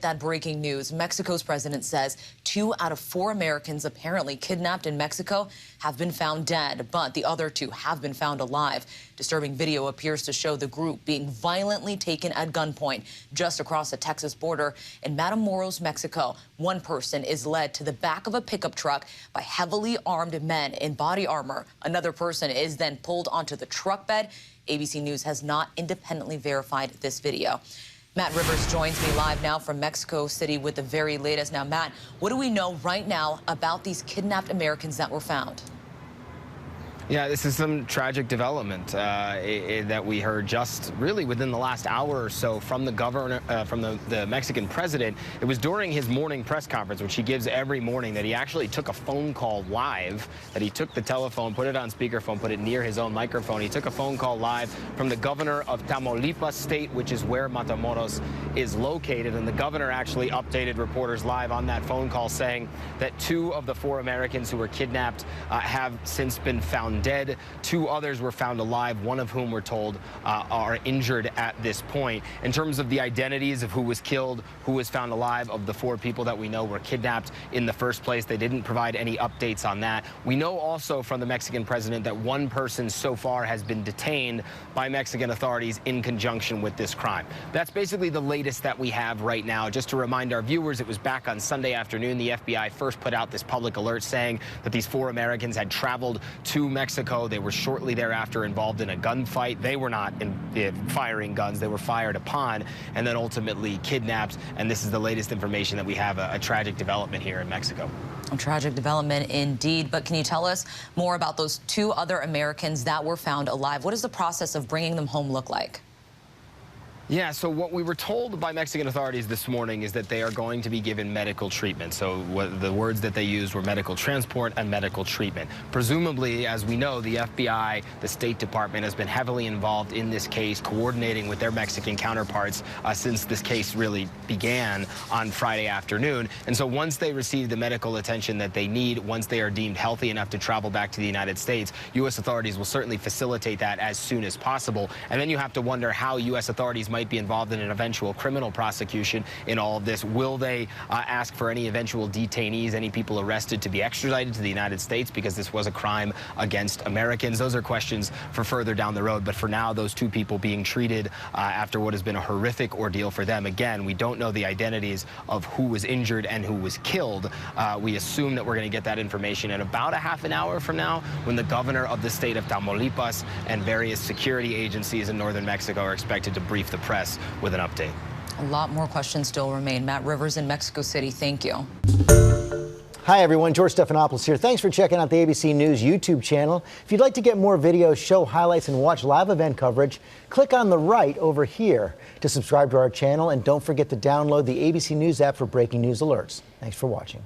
That breaking news. Mexico's president says 2 out of 4 Americans apparently kidnapped in Mexico have been found dead, but the other 2 have been found alive. Disturbing video appears to show the group being violently taken at gunpoint just across the Texas border in Matamoros, Mexico. One person is led to the back of a pickup truck by heavily armed men in body armor. Another person is then pulled onto the truck bed. ABC News has not independently verified this video. Matt Rivers joins me live now from Mexico City with the very latest. Now, Matt, what do we know right now about these kidnapped Americans that were found? Yeah, this is some tragic development that we heard just really within the last hour or so from the governor, from the Mexican president. It was during his morning press conference, which he gives every morning, that he actually took a phone call live, that he took the telephone, put it on speakerphone, put it near his own microphone. He took a phone call live from the governor of Tamaulipas state, which is where Matamoros is located. And the governor actually updated reporters live on that phone call, saying that 2 of the 4 Americans who were kidnapped have since been found dead. 2 others were found alive, one of whom we're told are injured at this point. In terms of the identities of who was killed, who was found alive, of the 4 people that we know were kidnapped in the first place, they didn't provide any updates on that. We know also from the Mexican president that 1 person so far has been detained by Mexican authorities in conjunction with this crime. That's basically the latest that we have right now. Just to remind our viewers, it was back on Sunday afternoon the FBI first put out this public alert saying that these 4 Americans had traveled to Mexico. They were shortly thereafter involved in a gunfight. They were not firing guns. They were fired upon and then ultimately kidnapped. And this is the latest information that we have, a tragic development here in Mexico. A tragic development indeed. But can you tell us more about those 2 other Americans that were found alive? What does the process of bringing them home look like? Yeah, so what we were told by Mexican authorities this morning is that they are going to be given medical treatment. So the words that they used were medical transport and medical treatment. Presumably, as we know, the FBI, the State Department, has been heavily involved in this case, coordinating with their Mexican counterparts since this case really began on Friday afternoon. And so once they receive the medical attention that they need, once they are deemed healthy enough to travel back to the United States, U.S. authorities will certainly facilitate that as soon as possible. And then you have to wonder how U.S. authorities might be involved in an eventual criminal prosecution in all of this. Will they ask for any eventual detainees, any people arrested, to be extradited to the United States because this was a crime against Americans? Those are questions for further down the road. But for now, those 2 people being treated after what has been a horrific ordeal for them. Again, we don't know the identities of who was injured and who was killed. We assume that we're going to get that information in about a half an hour from now, when the governor of the state of Tamaulipas and various security agencies in northern Mexico are expected to brief the press with an update. A lot more questions still remain. Matt Rivers in Mexico City, thank you. Hi, everyone. George Stephanopoulos here. Thanks for checking out the ABC News YouTube channel. If you'd like to get more videos, show highlights, and watch live event coverage, click on the right over here to subscribe to our channel. And don't forget to download the ABC News app for breaking news alerts. Thanks for watching.